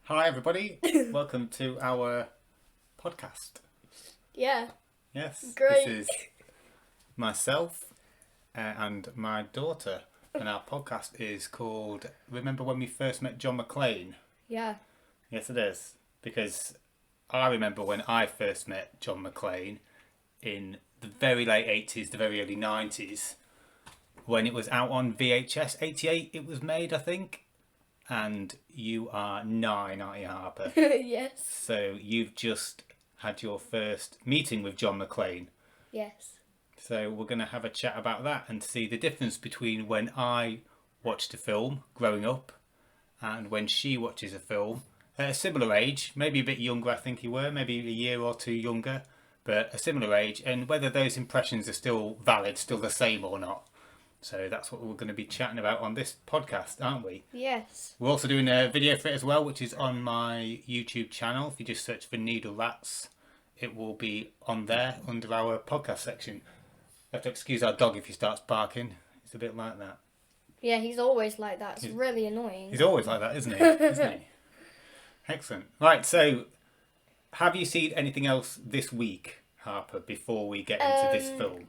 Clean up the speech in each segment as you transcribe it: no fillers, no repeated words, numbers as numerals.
Hi, everybody. Welcome to our podcast. Yeah, Yes, great. this is myself and my daughter, and our podcast is called Remember When We First Met John McClane? Yeah. Yes, it is. Because I remember when I first met John McClane in the very late 80s, the very early 90s, when it was out on VHS. 88 it was made, I think. And you are 9, aren't you, Harper? Yes. So you've just had your first meeting with John McClane. Yes. So we're going to have a chat about that and see the difference between when I watched a film growing up and when she watches a film at a similar age, maybe a bit younger, I think you were, maybe a year or two younger, but a similar age, and whether those impressions are still valid, still the same or not. So that's what we're going to be chatting about on this podcast, aren't we? Yes. We're also doing a video for it as well, which is on my YouTube channel. If you just search for Needle Rats, it will be on there under our podcast section. You have to excuse our dog if he starts barking. It's a bit like that. Yeah, he's always like that. It's really annoying. He's always like that, isn't he? Isn't he? Excellent. Right, so have you seen anything else this week, Harper, before we get into this film?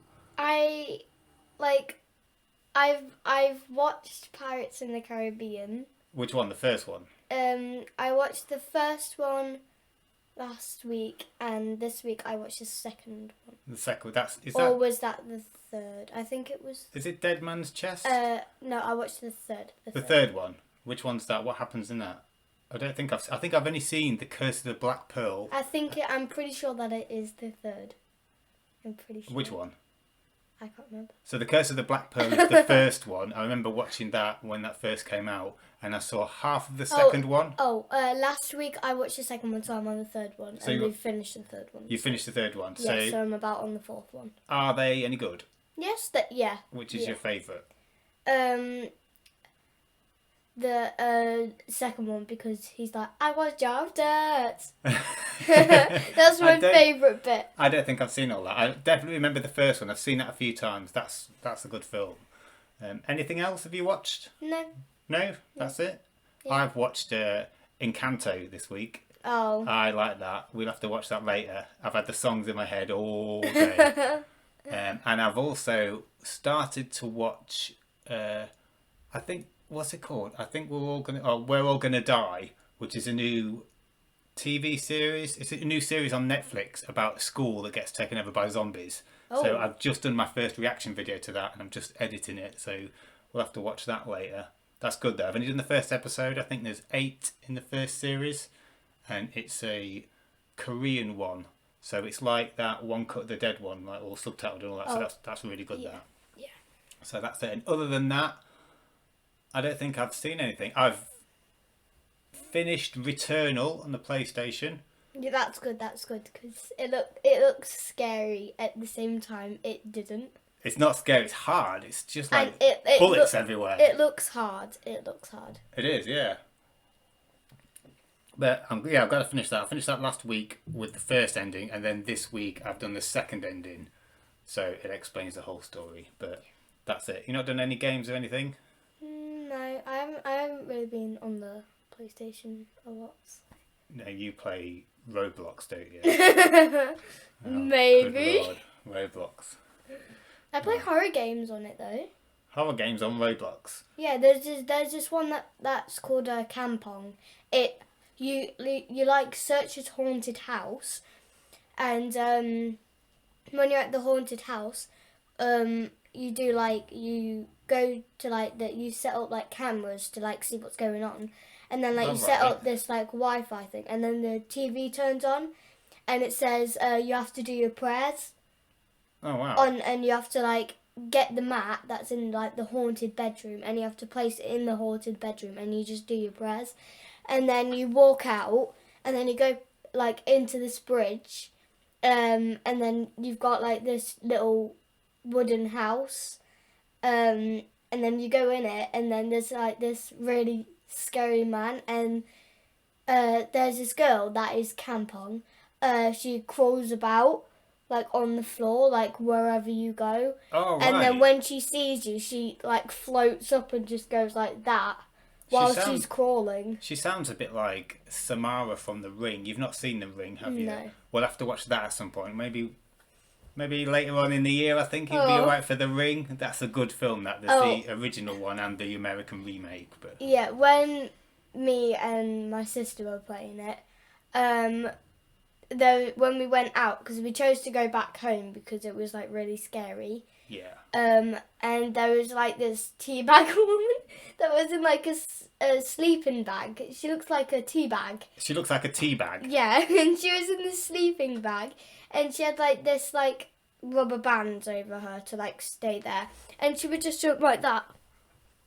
I've watched Pirates in the Caribbean. Which one? The first one? I watched the first one last week, and this week I watched the second one. The second. Or was that the third? I think it was. Is it Dead Man's Chest? No, I watched the third. The third one. Which one's that? What happens in that? I think I've only seen The Curse of the Black Pearl. I'm pretty sure that it is the third. I'm pretty sure. Which one? I can't remember. So The Curse of the Black Pearl is the first one. I remember watching that when that first came out, and I saw half of the second one. Last week I watched the second one, so I'm on the third one, So and we've finished the third one. You finished the third one. Yeah, so I'm about on the fourth one. Are they any good? Yes, Which is your favourite? The second one, because he's like, I was Jar Dirt. That's my favourite bit. I don't think I've seen all that. I definitely remember the first one. I've seen that a few times. That's a good film. Anything else have you watched? No. No? That's it? Yeah. I've watched Encanto this week. Oh. I like that. We'll have to watch that later. I've had the songs in my head all day. And I've also started to watch, I think, what's it called? I think We're All Gonna Die, which is a new TV series. It's a new series on Netflix about a school that gets taken over by zombies. Oh. So I've just done my first reaction video to that, and I'm just editing it. So we'll have to watch that later. That's good though. I've only done the first episode. I think there's 8 in the first series, and it's a Korean one. So it's like that One Cut of the Dead one, like all subtitled and all that. Oh. So that's really good. Yeah. Yeah. So that's it. And other than that, I don't think I've seen anything. I've finished Returnal on the PlayStation. Yeah, that's good, because it looks scary at the same time it didn't. It's not scary, it's hard. It's just like bullets everywhere. It looks hard. It is, yeah. But I've got to finish that. I finished that last week with the first ending, and then this week I've done the second ending. So it explains the whole story. But that's it. You've not done any games or anything? No, I haven't really been on the PlayStation a lot. No, you play Roblox, don't you? Maybe. Good Lord. Roblox. I play horror games on it though. Horror games on Roblox? Yeah, there's this one that's called Kampong. You like search a haunted house, and when you're at the haunted house, you go to you set up like cameras to like see what's going on, and then you set up this like Wi-Fi thing, and then the TV turns on, and it says you have to do your prayers. Oh wow! And you have to get the mat that's in the haunted bedroom, and you have to place it in the haunted bedroom, and you just do your prayers, and then you walk out, and then you go into this bridge, and then you've got this little wooden house, and then you go in it, and then there's this really scary man, and there's this girl that is Kampong. She crawls about on the floor, wherever you go. Oh, right. And then when she sees you, she floats up and just goes like that while sounds- she's crawling. She sounds a bit like Samara from The Ring. You've not seen The Ring, have you? No. We'll have to watch that at some point. Maybe later on in the year, I think it'd be Oh. alright for The Ring. That's a good film. There's the original one and the American remake. But Yeah, when me and my sister were playing it, when we went out, because we chose to go back home because it was like really scary. yeah. And there was like this tea bag woman that was in like a sleeping bag. She looks like a tea bag. She looks like a tea bag. Yeah, and she was in the sleeping bag, and she had like this like rubber bands over her to like stay there, and she would just jump like that.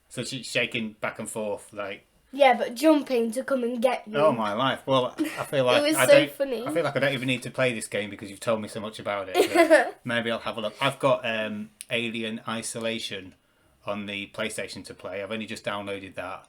So she's shaking back and forth like. Yeah, but jumping to come and get you. Oh my life! Well, I feel like It was I so don't. funny. I feel like I don't even need to play this game because you've told me so much about it. But maybe I'll have a look. I've got Alien Isolation on the PlayStation to play. I've only just downloaded that.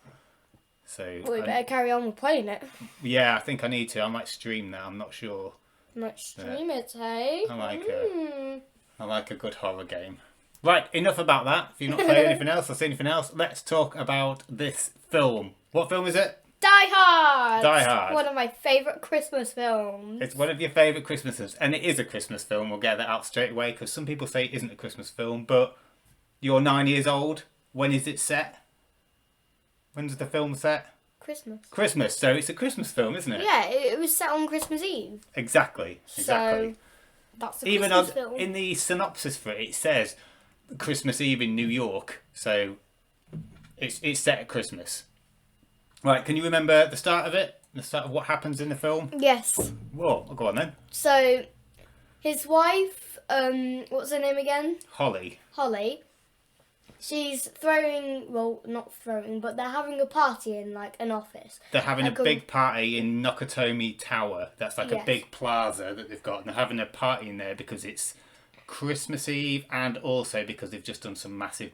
So We better carry on with playing it. yeah, I think I need to. I might stream that. I'm not sure. Might stream it, hey? I like a good horror game. Right, enough about that. If you've not played anything else or seen anything else, let's talk about this film. What film is it? Die Hard! Die Hard. One of my favourite Christmas films. It's one of your favourite Christmas films, and it is a Christmas film. We'll get that out straight away because some people say it isn't a Christmas film, but you're 9 years old. When is it set? When's the film set? Christmas. Christmas, so it's a Christmas film, isn't it? Yeah, it was set on Christmas Eve. Exactly. So, that's a Even Christmas film. in the synopsis for it, it says Christmas Eve in New York, so it's set at Christmas. Right, can you remember the start of it? The start of what happens in the film? Yes. Whoa, I'll go on then. So, his wife, what's her name again? Holly. Holly. She's throwing, well, not throwing, but they're having a party in, like, an office. They're having Like a big party in Nakatomi Tower. That's like a Yes. big plaza that they've got. And they're having a party in there because it's Christmas Eve and also because they've just done some massive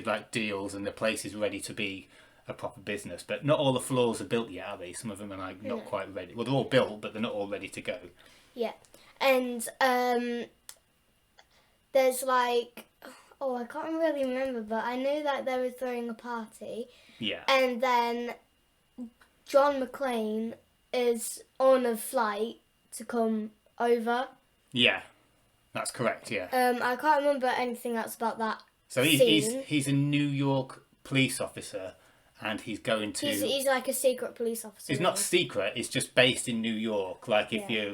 like deals and the place is ready to be a proper business. But not all the floors are built yet, are they? Some of them are like not quite ready. Well, they're all built, but they're not all ready to go. Yeah. And, there's, like... Oh, I can't really remember, but I knew that they were throwing a party. Yeah. And then John McClane is on a flight to come over. Yeah. That's correct, yeah. I can't remember anything else about that. So scene. he's a New York police officer and he's going to... He's like a secret police officer. It's not secret, it's just based in New York. Like if Yeah.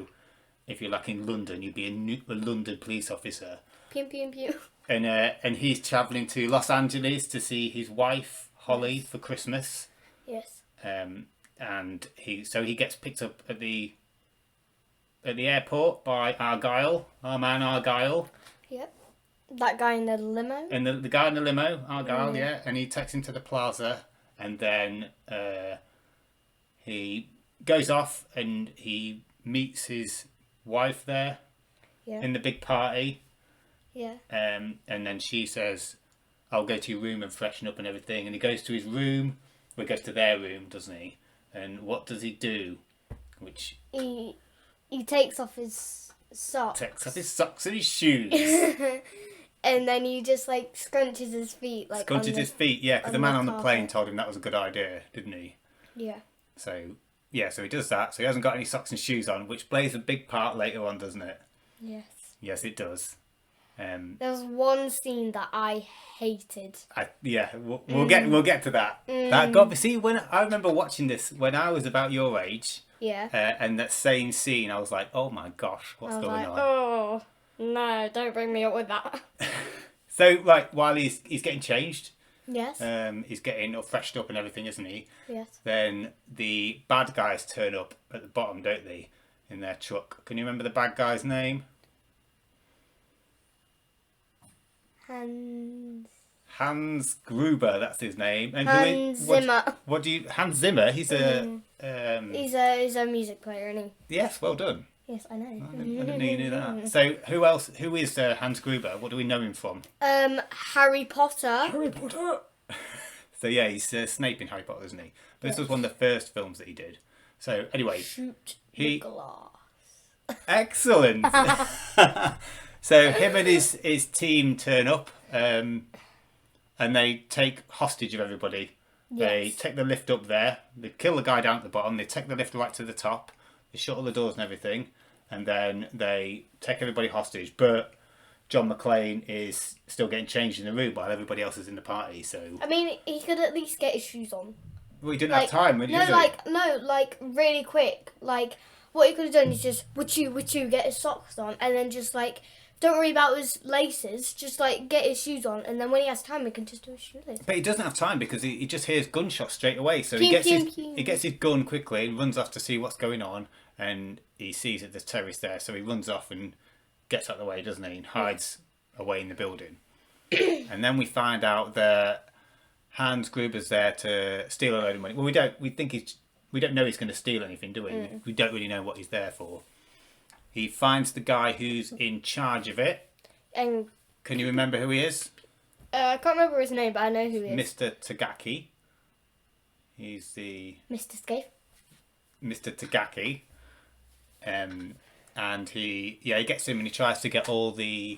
you're like in London, you'd be a London police officer. Pew, pew, pew. And he's travelling to Los Angeles to see his wife Holly for Christmas. Yes. And he gets picked up at the airport by Argyle, our man Argyle, Yep. That guy in the limo. and the guy in the limo, Argyle, yeah. And he takes him to the plaza, and then he goes off and he meets his wife there Yeah. in the big party. Yeah. And then she says, I'll go to your room and freshen up and everything. And he goes to his room, or he goes to their room, doesn't he? And what does he do? Which He takes off his socks. takes off his socks and his shoes. And then he just like scrunches his feet. Like Scrunches his feet, yeah, because the on man the on the plane carpet. told him that was a good idea, didn't he? Yeah. So, yeah, so he does that. So he hasn't got any socks and shoes on, which plays a big part later on, doesn't it? Yes. Yes, it does. There was one scene that I hated. We'll get to that. That got me. See, when I remember watching this when I was about your age, Yeah. and that same scene, I was like, "Oh my gosh, what's I was going like, on?" oh no, don't bring me up with that. So, like, while he's getting changed, Yes. he's getting all freshed up and everything, isn't he? Yes. Then the bad guys turn up at the bottom, don't they, in their truck? Can you remember the bad guy's name? Hans Gruber, that's his name. And Hans Zimmer. What do you? Hans Zimmer. He's a. He's a music player, isn't Yes, well done. he? Yes, I know. I didn't know you knew that. So who else? Who is Hans Gruber? What do we know him from? Harry Potter. Harry Potter. So yeah, he's Snape in Harry Potter, isn't he? But this was one of the first films that he did. So anyway, Shoot he- the glass. excellent. So him and his team turn up, and they take hostage of everybody, They Yes. take the lift up there. They kill the guy down at the bottom. They take the lift right to the top. They shut all the doors and everything, and then they take everybody hostage. But John McClane is still getting changed in the room while everybody else is in the party. So I mean, he could at least get his shoes on. we didn't have time, really, no, did like really quick. Like what he could have done is just would you get his socks on, and then just like don't worry about his laces. Just like get his shoes on, and then when he has time, he can just do his shoelaces. But he doesn't have time because he just hears gunshots straight away. So Pew, pew, pew. he gets his gun quickly and runs off to see what's going on. And he sees that there's terrorists there, so he runs off and gets out of the way, doesn't he? And hides away in the building. And then we find out that Hans Gruber's there to steal a load of money. Well, we don't know he's going to steal anything, do we? We don't really know what he's there for. He finds the guy who's in charge of it. And Can you remember who he is? I can't remember his name, but I know who he is. Mr. Tagaki. He's the Mr. Scaife. Mr. Tagaki. And he gets him and he tries to get all the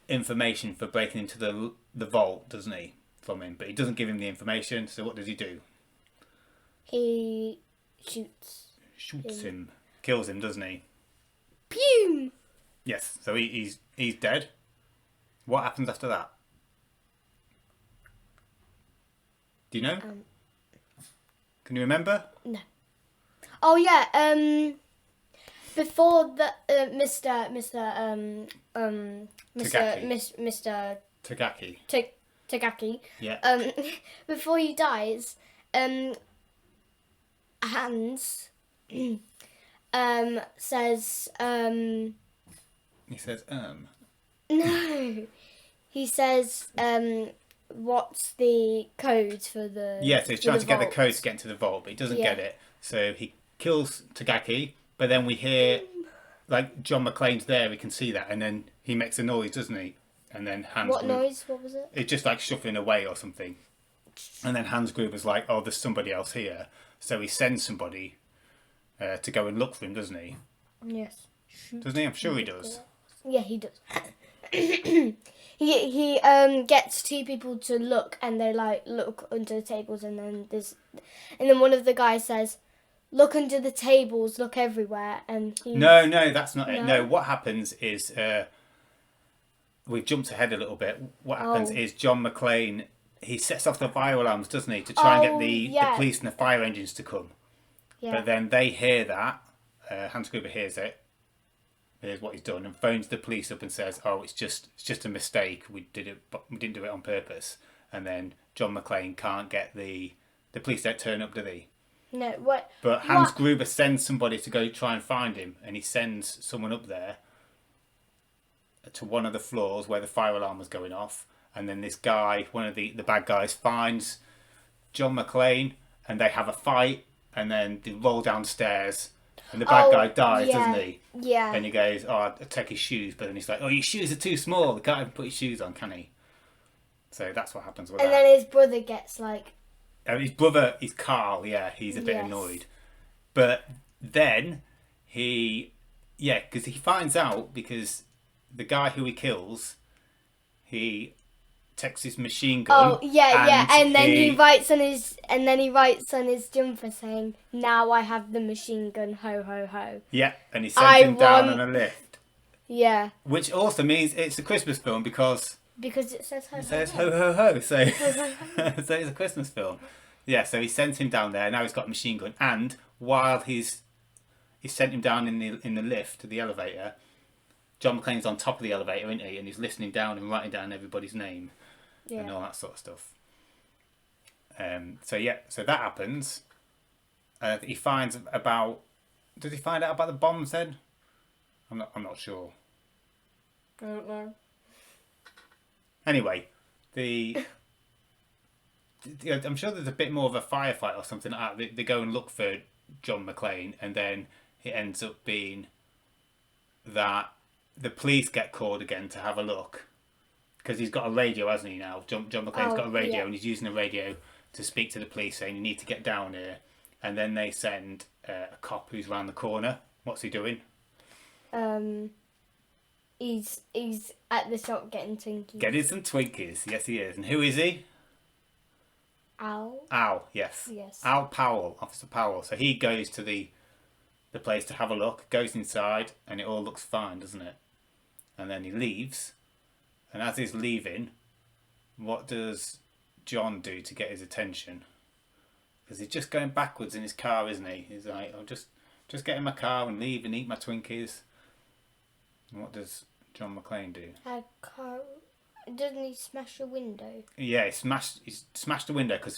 information for breaking into the vault, doesn't he, from him? But he doesn't give him the information, so what does he do? He shoots. Shoots him. Kills him, doesn't he? Pew! Yes, so he's dead. What happens after that? Do you know? Can you remember? No. Oh yeah. Before the Mr. Tagaki. Tagaki. Yeah. Before he dies, Hans says He says, no. He says what's the code for the Yeah, so he's for trying to get the vault? code to get into the vault, but he doesn't get it. So he kills Tagaki, but then we hear, like, John McClane's there, we can see that, and then he makes a noise, doesn't he? And then Hans What Gruber, noise? What was it? it's just like shuffling away or something. And then Hans Gruber's like, oh, there's somebody else here. So he sends somebody to go and look for him, doesn't he? Yes. Doesn't he? I'm sure he does. Yeah, he does. he gets two people to look, and they like look under the tables, and then one of the guys says, "Look under the tables, look everywhere," and he. No, that's not it. No? No, what happens is we've jumped ahead a little bit. What happens is John McClane, he sets off the fire alarms, doesn't he, to try and get the police and the fire engines to come. Yeah. But then they hear that. Hans Gruber hears it. Here's what he's done and phones the police up and says, "Oh, it's just a mistake. We didn't do it on purpose." And then John McClane can't get the police don't turn up, do they? No, what? But Hans Gruber sends somebody to go try and find him, and he sends someone up there to one of the floors where the fire alarm was going off. And then this guy, one of the bad guys, finds John McClane, and they have a fight, and then they roll downstairs, and the bad guy dies, doesn't he? Yeah. And he goes, "Oh, I'll take his shoes," but then he's like, "Oh, your shoes are too small. He can't even put his shoes on, can he?" So that's what happens with And that. then his brother gets like. His brother is Carl, he's a bit annoyed. But then because he finds out, because the guy who he kills, he takes his machine gun. Oh yeah, and then he writes on his jumper saying, "Now I have the machine gun, ho ho ho." Yeah, and he sends him down on a lift. Yeah. Which also means it's a Christmas film because it says ho it says ho ho ho. So, so it's a Christmas film. Yeah, so he sends him down there. Now he's got a machine gun, and while he sent him down in the lift to the elevator, John McClane's on top of the elevator, isn't he? And he's listening down and writing down everybody's name and all that sort of stuff. So that happens. He finds about. Does he find out about the bombs then? I'm not sure. I don't know. Anyway, I'm sure there's a bit more of a firefight or something like that. They go and look for John McClane, and then it ends up being that the police get called again to have a look, because he's got a radio, hasn't he now? John McClane's got a radio, and he's using a radio to speak to the police saying, "You need to get down here." And then they send a cop who's round the corner. What's he doing? He's at the shop getting Twinkies. Getting some Twinkies. Yes, he is. And who is he? Al. Al, yes. Yes. Al Powell, Officer Powell. So he goes to the place to have a look, goes inside, and it all looks fine, doesn't it? And then he leaves, and as he's leaving, what does John do to get his attention? Because he's just going backwards in his car, isn't he? He's like, I'll just get in my car and leave and eat my Twinkies. And what does John McClane do? Doesn't he smash a window? Yeah, he's smashed the window because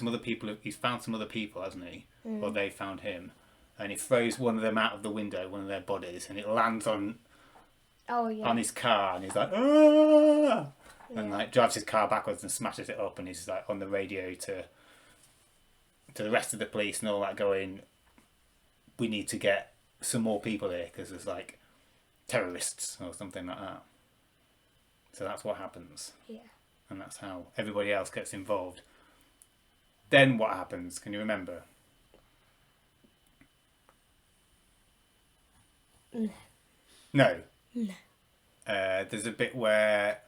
he's found some other people, hasn't he? Or they found him. And he throws one of them out of the window, one of their bodies, and it lands on his car, and he's like, ah! And like drives his car backwards and smashes it up, and he's like on the radio to the rest of the police and all that, going, we need to get some more people here because there's like terrorists or something like that. So that's what happens. Yeah. And that's how everybody else gets involved. Then what happens? Can you remember? No. There's a bit where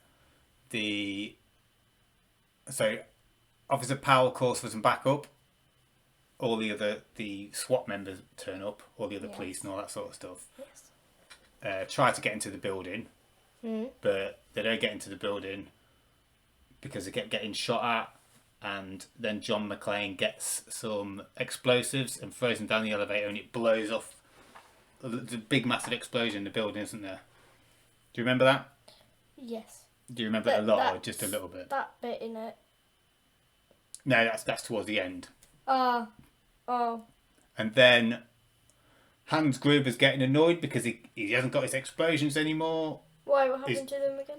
Officer Powell calls for some backup. All the SWAT members turn up, all the other police and all that sort of stuff. Yes. Try to get into the building, but they don't get into the building because they get getting shot at. And then John McClane gets some explosives and throws them down the elevator, and it blows off. There's a big massive explosion in the building, isn't there? Do you remember that? Yes. Do you remember it a lot or just a little bit? That bit in it. No, that's towards the end. Oh. And then Hans Gruber's getting annoyed because he hasn't got his explosions anymore. Why? What happened to them again?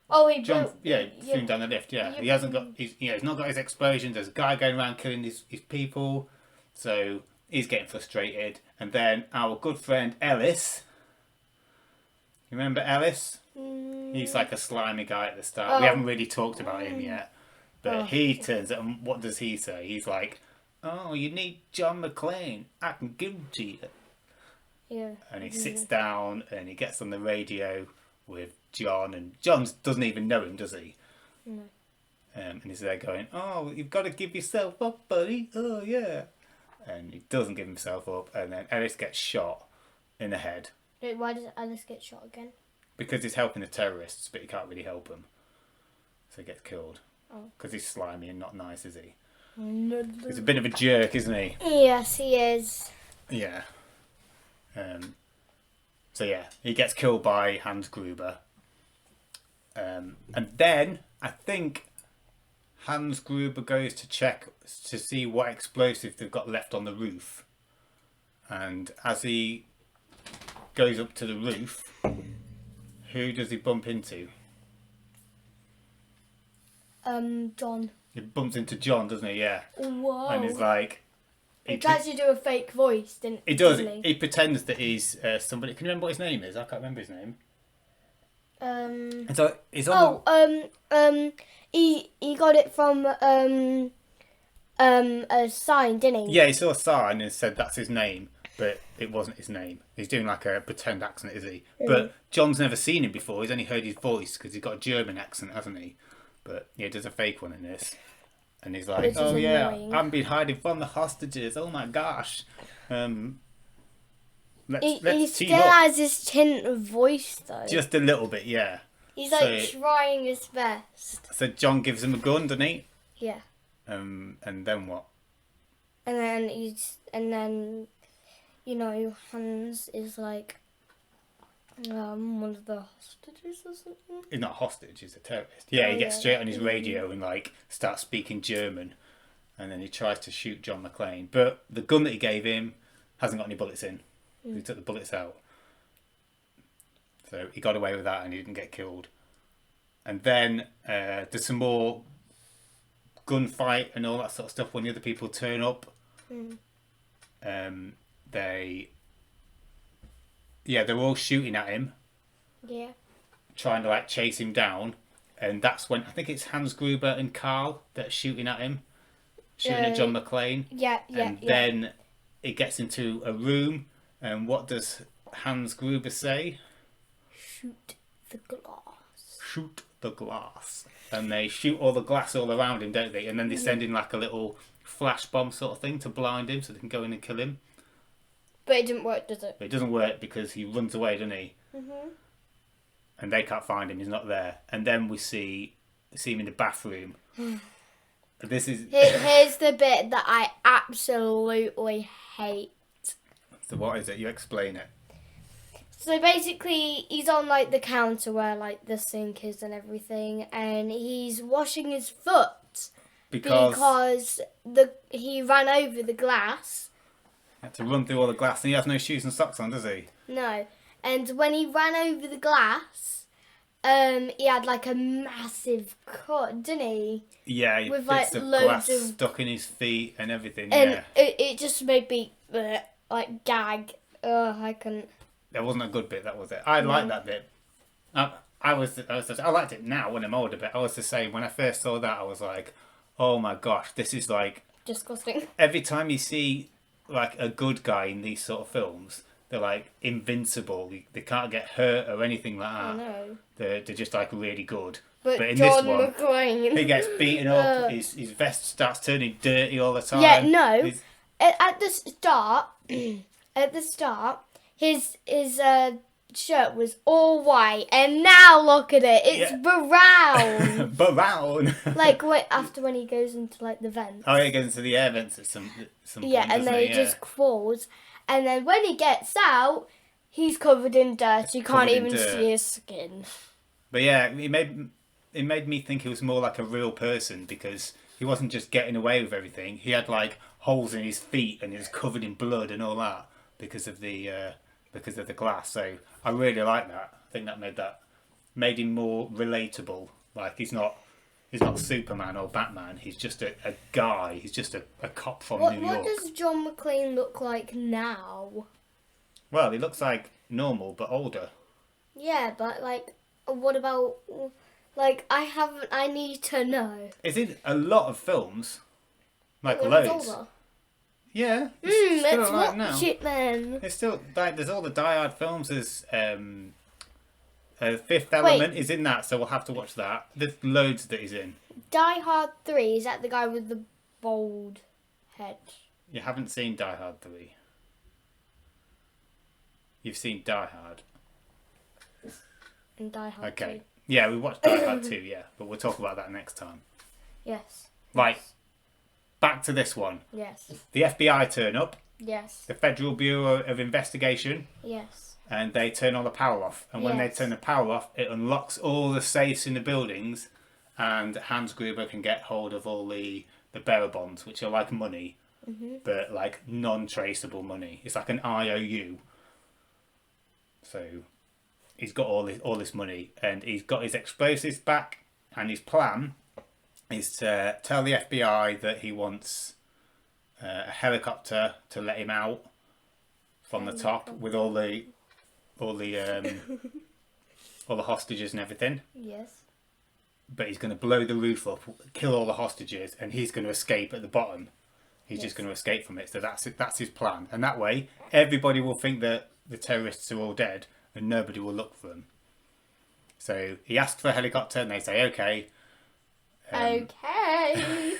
Oh, he threw yeah. him down the lift. Yeah, he hasn't got. He's not got his explosions. There's a guy going around killing his people, so he's getting frustrated. And then our good friend Ellis. You remember Ellis? He's like a slimy guy at the start. We haven't really talked about him yet, but he turns up and what does he say? He's like, "Oh, you need John McClane. I can give him to you." Yeah. And he sits down and he gets on the radio with John, and John doesn't even know him, does he? No. And he's there going, "Oh, you've got to give yourself up, buddy. Oh, yeah." And he doesn't give himself up, and then Ellis gets shot in the head. Wait, why does Alice get shot again? Because he's helping the terrorists, but he can't really help them. So he gets killed. Oh. Because he's slimy and not nice, is he? No. He's a bit of a jerk, isn't he? Yes, he is. Yeah. So yeah, he gets killed by Hans Gruber. And then, I think, Hans Gruber goes to check to see what explosive they've got left on the roof. And as he goes up to the roof, who does he bump into? John. He bumps into John, doesn't he? Yeah. Whoa. And he's like... He tries to do a fake voice, didn't he? Does. He? He pretends that he's somebody... Can you remember what his name is? I can't remember his name. And so he's on he got it from a sign, didn't he? Yeah, he saw a sign and said that's his name, but it wasn't his name. He's doing like a pretend accent, is he? But John's never seen him before. He's only heard his voice because he's got a German accent, hasn't he? But yeah, there's a fake one in this. And he's like, "Oh yeah, annoying. I've been hiding from the hostages. Oh my gosh. Let's He team still up." has his tint of voice though. Just a little bit, yeah. He's like trying his best. So John gives him a gun, doesn't he? Yeah. And then what? And then you know, Hans is like one of the hostages or something. He's not a hostage, he's a terrorist. Yeah, he gets yeah. straight on his radio and like starts speaking German, and then he tries to shoot John McClane. But the gun that he gave him hasn't got any bullets in. He took the bullets out. So he got away with that and he didn't get killed. And then there's some more gunfight and all that sort of stuff when the other people turn up. They're all shooting at him. Yeah. Trying to like chase him down. And that's when I think it's Hans Gruber and Carl that are shooting at him. Shooting at John McClane. Yeah. And then it gets into a room. And what does Hans Gruber say? Shoot the glass. Shoot the glass. And they shoot all the glass all around him, don't they? And then they send in like a little flash bomb sort of thing to blind him so they can go in and kill him. But it didn't work, does it? But it doesn't work because he runs away, doesn't he? And they can't find him, he's not there. And then we see him in the bathroom. This is... Here's the bit that I absolutely hate. So what is it? You explain it. So basically, he's on like the counter where like the sink is and everything, and he's washing his foot because he ran over the glass. He had to run through all the glass, and he has no shoes and socks on, does he? No, and when he ran over the glass, he had like a massive cut, didn't he? Yeah, he with bits like of loads glass of stuck in his feet and everything. And yeah, it just made me like gag. I couldn't. that wasn't a good bit. That was it. I liked that bit. I liked it now when I'm older, but I was the same when I first saw that. I was like, oh my gosh, this is like Disgusting. every time you see like a good guy in these sort of films, they're like invincible. They can't get hurt or anything like that. I know. They're just like really good. But in John this one, McClane. he gets beaten up. His vest starts turning dirty all the time. Yeah, no. He's- At the start, his shirt was all white, and now look at it, it's brown. brown. Like after when he goes into like the vents. Oh, he goes into the air vents at some Yeah, point, and doesn't then he? he just crawls, and then when he gets out, he's covered in dirt. You can't Covered in even dirt. see his skin. But yeah, it made me think he was more like a real person because he wasn't just getting away with everything. He had like holes in his feet and he was covered in blood and all that because of the glass. So I really like that. I think that made him more relatable. Like he's not Superman or Batman. He's just a guy. He's just a cop from New York. What does John McClane look like now? Well, he looks like normal but older. Yeah, but like, what about like I need to know. It's in a lot of films. Like When he's loads. older. Yeah. It's still Let's alive watch now. it then. It's still like there's all the Die Hard films. There's Fifth Element is in that, so we'll have to watch that. There's loads that he's in. Die Hard 3, is that the guy with the bald head? You haven't seen Die Hard 3. You've seen Die Hard. And Die Hard Okay. 2. Yeah, we watched Die Hard 2, yeah, but we'll talk about that next time. Yes. Right. Back to this one. Yes. The FBI turn up, Yes. the Federal Bureau of Investigation, Yes. and they turn all the power off. And when they Yes. turn the power off, it unlocks all the safes in the buildings, and Hans Gruber can get hold of all the bearer bonds, which are like money, but like non-traceable money. It's like an IOU. So he's got all this money, and he's got his explosives back, and his plan is to tell the FBI that he wants a helicopter to let him out from the top with all the hostages and everything. Yes. But he's going to blow the roof up, kill all the hostages, and he's going to escape at the bottom. He's just going to escape from it. So that's his plan. And that way, everybody will think that the terrorists are all dead, and nobody will look for them. So he asked for a helicopter, and they say okay. Okay.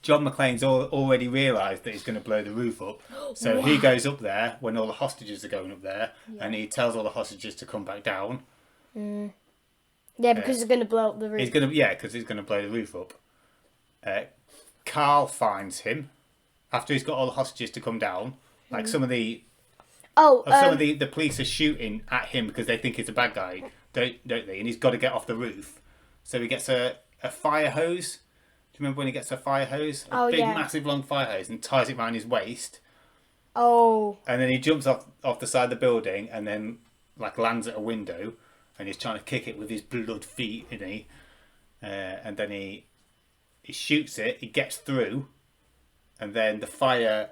John McClane's already realised that he's going to blow the roof up. So he goes up there when all the hostages are going up there, and he tells all the hostages to come back down. Yeah, because they're going to blow up the roof. Because he's going to blow the roof up. Carl finds him after he's got all the hostages to come down. Like some of the police are shooting at him because they think he's a bad guy, don't they? And he's got to get off the roof. So he gets a fire hose. Do you remember when he gets a fire hose? A big, massive, long fire hose, and ties it around his waist. Oh. And then he jumps off the side of the building and then like lands at a window, and he's trying to kick it with his blood feet, isn't he? And then he shoots it. He gets through, and then the fire.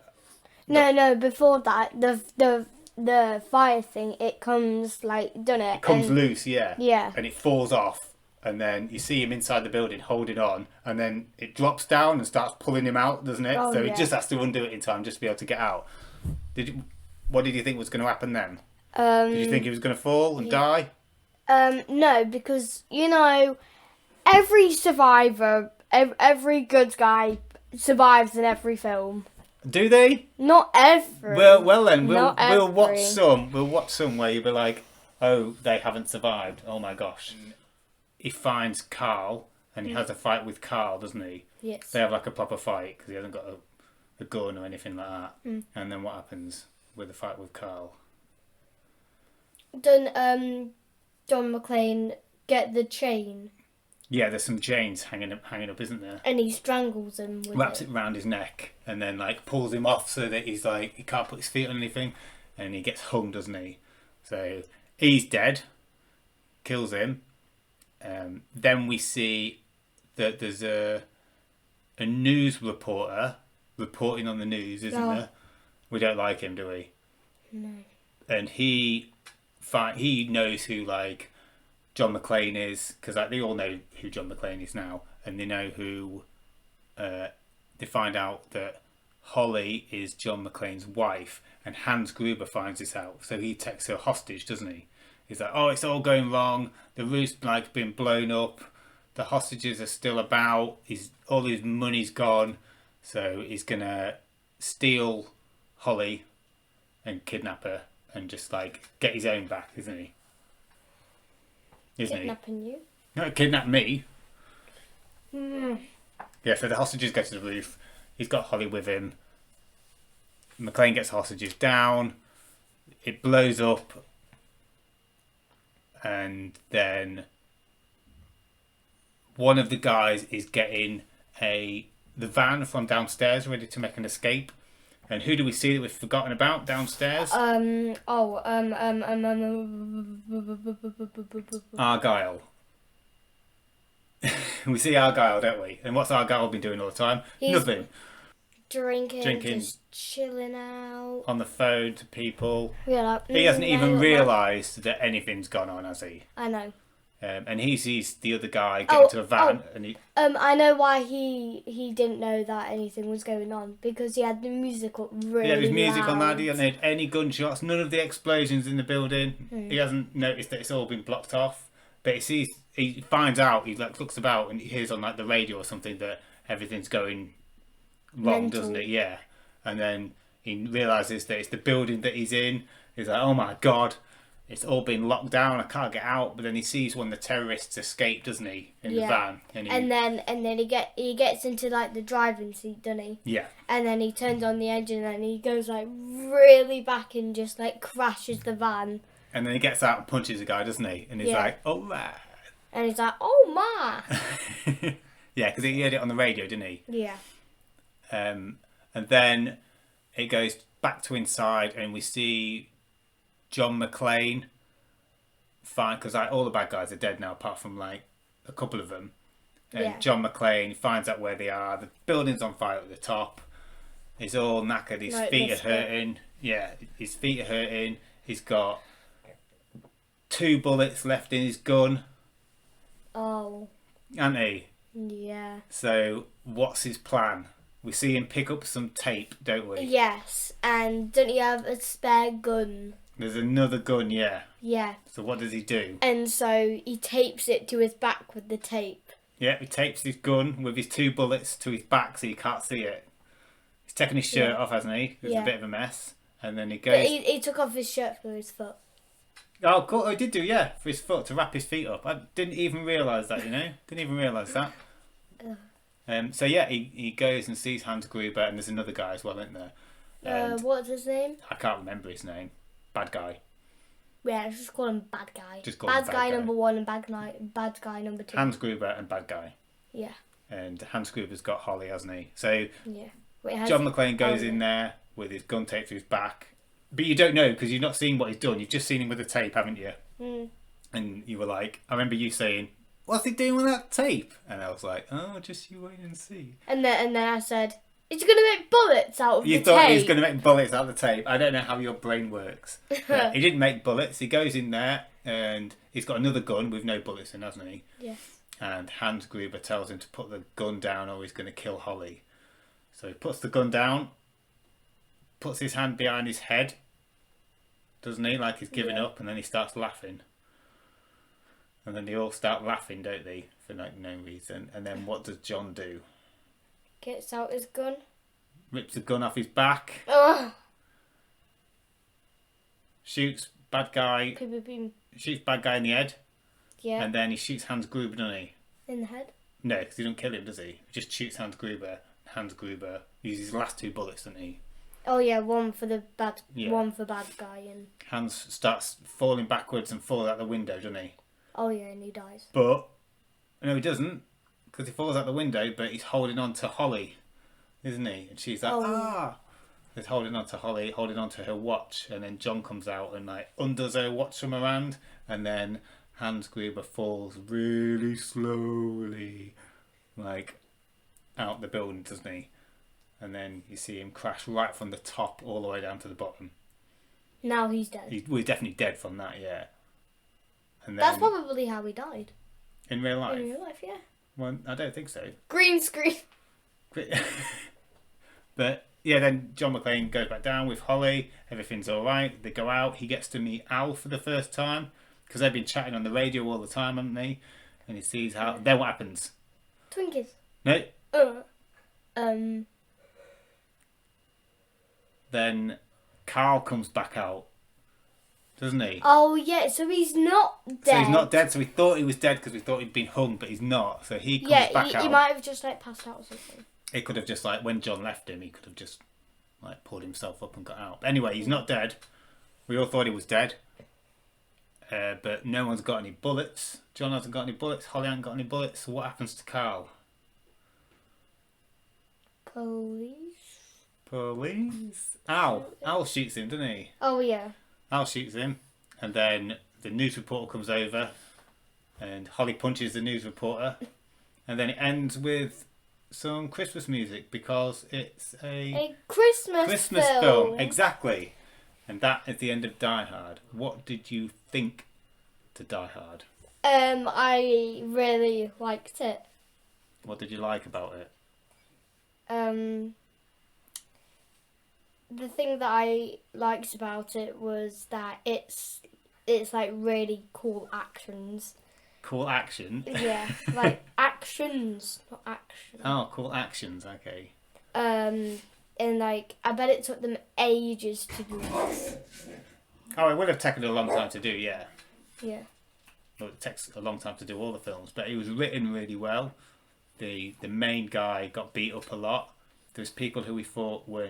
No. Before that, the fire thing, it comes like, doesn't it? It comes loose, yeah. Yeah. And it falls off, and then you see him inside the building holding on, and then it drops down and starts pulling him out, doesn't it? Oh, So yeah. he just has to undo it in time just to be able to get out. What did you think was going to happen then? Did you think he was going to fall and die? No, because every survivor, every good guy survives in every film. Do they? Not every. Well then, Not we'll watch every. some. We'll watch some where you'll be like, oh, they haven't survived. Oh my gosh. He finds Carl and he has a fight with Carl, doesn't he? Yes. They have like a proper fight because he hasn't got a gun or anything like that. And then what happens with the fight with Carl? Doesn't John McClane get the chain Yeah, there's some chains hanging up, isn't there? and he strangles him with Wraps it? it around his neck and then like pulls him off so that he's like he can't put his feet on anything, and he gets hung, doesn't he? So he's dead. Kills him. Then we see that there's a news reporter reporting on the news, isn't Oh. there? We don't like him, do we? No. And he knows who like John McClane is, because like they all know who John McClane is now, and they know who. They find out that Holly is John McClane's wife, and Hans Gruber finds this out, so he takes her hostage, doesn't he? He's like, oh, it's all going wrong. The roof's like been blown up. The hostages are still about. All his money's gone, so he's gonna steal Holly and kidnap her and just like get his own back, isn't he? Kidnapping you? No, kidnap me. Mm. Yeah, so the hostages go to the roof. He's got Holly with him. McClane gets the hostages down. It blows up. And then one of the guys is getting the van from downstairs ready to make an escape. And who do we see that we've forgotten about downstairs? Argyle. We see Argyle, don't we? And what's Argyle been doing all the time? He's Nothing. Drinking, just chilling out. On the phone to people. Yeah, like, He hasn't even like- realised that anything's gone on, has he? I know. And he sees the other guy get into a van, and he I know why he didn't know that anything was going on, because he had the music up really yeah, there's music on loud. that. He hasn't heard any gunshots, none of the explosions in the building. He hasn't noticed that it's all been blocked off. But he finds out. He like looks about and he hears on like the radio or something that everything's going wrong, Mental. doesn't it? Yeah. And then he realizes that it's the building that he's in. He's like, oh my god, it's all been locked down. I can't get out. But then he sees one of the terrorists escape, doesn't he, in the van? And then he gets into like the driving seat, doesn't he? yeah. And then he turns on the engine and he goes like really back and just like crashes the van. And then he gets out and punches a guy, doesn't he? And he's Yeah. like, oh man. And he's like, oh my. Yeah, because he heard it on the radio, didn't he? Yeah. And then it goes back to inside, and we see John McClane. Fine, because like all the bad guys are dead now, apart from like a couple of them. And Yeah. John McClane finds out where they are. The building's on fire at the top. He's all knackered. His Like feet are this bit. hurting. Yeah, his feet are hurting. He's got 2 bullets left in his gun, Oh. hasn't he? Yeah. So what's his plan? We see him pick up some tape, don't we? Yes. And don't you have a spare gun? There's another gun, yeah. Yeah. So what does he do? And so he tapes it to his back with the tape. Yeah, he tapes his gun with his 2 bullets to his back so you can't see it. He's taken his shirt off, hasn't he? It was Yeah. a bit of a mess. And then he But goes... he took off his shirt for his foot. Oh, cool. Oh, he did do, yeah, for his foot, to wrap his feet up. I didn't even realise that, you know? Didn't even realise that. So yeah, he goes and sees Hans Gruber, and there's another guy as well, isn't there? And What's his name? I can't remember his name. Bad guy. Yeah, let's just call him Bad Guy. Just call him bad Bad guy Guy. number 1 and bad guy number 2. Hans Gruber and Bad Guy. Yeah. And Hans Gruber's got Holly, hasn't he? So Yeah. Wait, John McClane goes oh, in there with his gun taped to his back. But you don't know because you've not seen what he's done. You've just seen him with the tape, haven't you? And you were like, I remember you saying, what's he doing with that tape? And I was like, oh, just you wait and see. And then I said, is he going to make bullets out of You the thought tape? he was going to make bullets out of the tape. I don't know how your brain works. He didn't make bullets. He goes in there and he's got another gun with no bullets in, hasn't he? Yeah. And Hans Gruber tells him to put the gun down or he's going to kill Holly. So he puts the gun down, puts his hand behind his head, doesn't he? Like he's giving up, and then he starts laughing. And then they all start laughing, don't they, for like no reason. And then what does John do? Gets out his gun. Rips the gun off his back, Ugh. shoots bad guy, Could have been, shoots bad guy in the head, yeah, and then he shoots Hans Gruber, doesn't he? in the head. No, because he don't kill him, does he? He just shoots Hans Gruber. Hans Gruber uses his last 2 bullets, doesn't he? Oh yeah, one for the bad, Yeah. one for bad guy, and Hans starts falling backwards and falls out the window, doesn't he? oh yeah, and he dies. But no, he doesn't, because he falls out the window. But he's holding on to Holly, isn't he? And she's like, Oh, ah. He's holding on to Holly, holding on to her watch, and then John comes out and like undoes her watch from her hand, and then Hans Gruber falls really slowly, like out the building, doesn't he? And then you see him crash right from the top all the way down to the bottom. Now he's dead. We're definitely dead from that, yeah. And then That's probably how he died. in real life, In real life, yeah. well, I don't think so. Green screen. But yeah, then John McClane goes back down with Holly. Everything's all right. They go out. He gets to meet Al for the first time because they've been chatting on the radio all the time, haven't they? And he sees how. Then what happens? Twinkies. No. Um. Then Carl comes back out, doesn't he? Oh yeah, so he's not dead. So he's not dead. So we thought he was dead because we thought he'd been hung, but he's not. So he comes Yeah, back out. he might have just like passed out or something. It could have just like when John left him, he could have just like pulled himself up and got out. But anyway, he's not dead. We all thought he was dead, but no one's got any bullets. John hasn't got any bullets. Holly hasn't got any bullets. So what happens to Carl? Police. Police. Al shoots him, doesn't he? Oh yeah. Al shoots him, and then the news reporter comes over, and Holly punches the news reporter, and then it ends with some Christmas music because it's A Christmas film. Exactly. And that is the end of Die Hard. What did you think to Die Hard? I really liked it. What did you like about it? The thing that I liked about it was that it's like really cool actions. Cool action. Yeah, like actions, not action. Oh, cool actions. Okay. And like I bet it took them ages to do this. Oh, it would have taken a long time to do. Yeah. Yeah. Well, it takes a long time to do all the films, but it was written really well. The main guy got beat up a lot. There was people who we thought were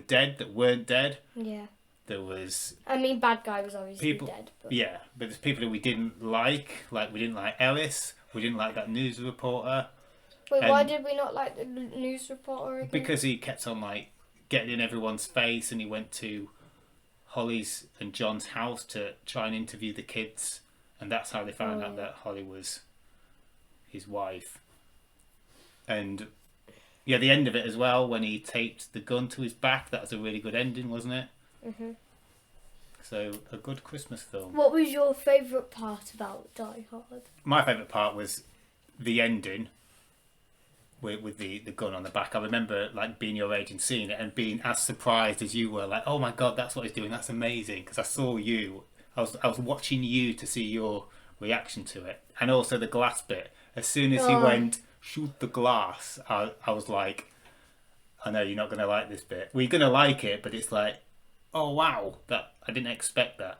dead that weren't dead. Yeah. There was I mean, bad guy was obviously people. dead. But... Yeah, but there's people who we didn't like. Like we didn't like Ellis. We didn't like that news reporter. Wait, why did we not like the news reporter again? Because he kept on like getting in everyone's face, and he went to Holly's and John's house to try and interview the kids, and that's how they found out that Holly was his wife. And yeah, the end of it as well, when he taped the gun to his back, that was a really good ending, wasn't it? Mhm. So a good Christmas film. What was your favourite part about Die Hard? My favourite part was the ending with the gun on the back. I remember like being your age and seeing it and being as surprised as you were, like, oh my god, that's what he's doing, that's amazing, because I saw you. I was watching you to see your reaction to it. And also the glass bit. As soon as he went, shoot the glass, I was like, I know you're not going to like this bit. Well, you're going to like it, but it's like, oh wow, that I didn't expect that.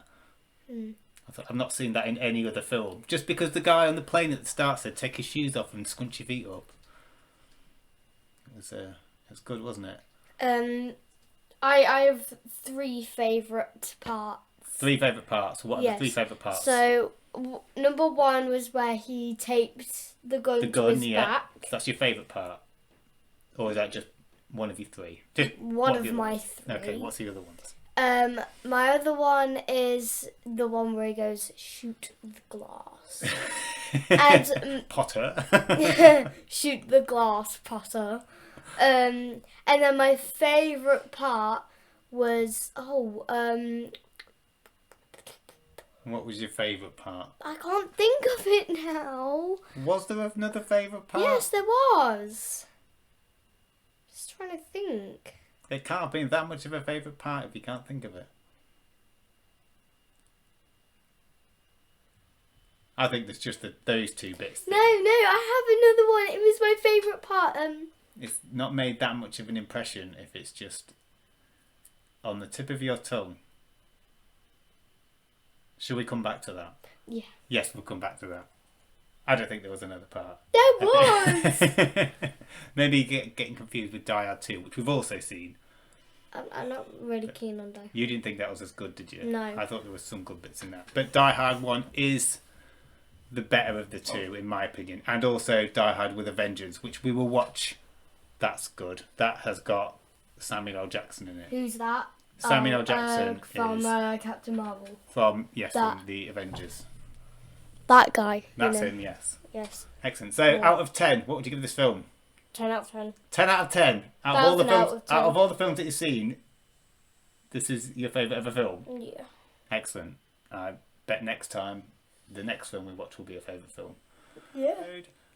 I thought, I've not seen that in any other film. Just because the guy on the plane at the start said, take your shoes off and scrunch your feet up. It was good, wasn't it? I have 3 favourite parts. 3 favourite parts. What are Yes. the 3 favourite parts? So number 1 was where he taped the gun to his back. That's your favourite part, or is that just one of your 3? Just One of my 3. Okay, what's the other ones? My other one is the one where he goes, shoot the glass. And Potter. shoot the glass, Potter. And then my favourite part was What was your favourite part? I can't think of it now. Was there another favourite part? Yes, there was. Just trying to think. It can't be that much of a favourite part if you can't think of it. I think there's just those two bits. No, I have another one. It was my favourite part. It's not made that much of an impression if it's just on the tip of your tongue. Should we come back to that? Yeah. Yes, we'll come back to that. I don't think there was another part. There was! Maybe getting confused with Die Hard 2, which we've also seen. I'm not really keen on Die. You didn't think that was as good, did you? No. I thought there was some good bits in that. But Die Hard 1 is the better of the two, in my opinion. And also Die Hard with a Vengeance, which we will watch. That's good. That has got Samuel L. Jackson in it. Who's that? Samuel L. Jackson from is Captain Marvel. from that. the Avengers. That guy. That's him, yes. Yes. Excellent. So, out of 10, what would you give this film? 10 out of 10. 10 out of 10. Out of all the 1,000 out films, of 10. out of all the films that you've seen, this is your favourite ever film. Yeah. Excellent. I bet next time the next film we watch will be a favourite film. Yeah.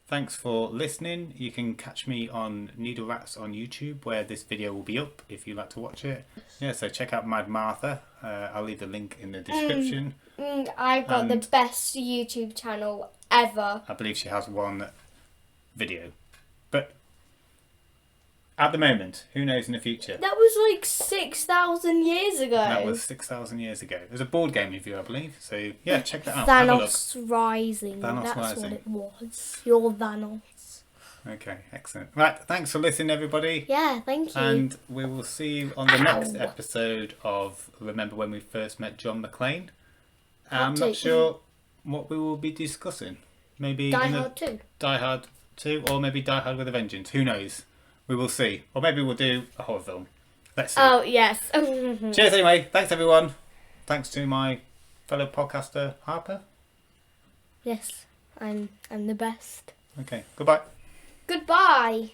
Thanks for listening. You can catch me on Needle Rats on YouTube, where this video will be up if you'd like to watch it. Yeah, so check out Mad Martha. I'll leave the link in the description. I've got the best YouTube channel ever. I believe she has one video. But at the moment, who knows in the future? That was like 6,000 years ago. That was 6,000 years ago. There's a board game review, I believe. So yeah, check that out. Have a look. Thanos Rising. Thanos That's Rising. what it was. Your Thanos. Okay, excellent. Right, thanks for listening, everybody. Yeah, thank you. And we will see you on the next episode of Remember When We First Met John McClane. I'm not sure what we will be discussing. Maybe Die Hard 2. Die Hard 2, or maybe Die Hard with a Vengeance. Who knows? We will see. Or maybe we'll do a horror film. Let's see. Oh, yes. Cheers anyway. Thanks everyone. Thanks to my fellow podcaster Harper. Yes, I'm the best. Okay, goodbye. Goodbye.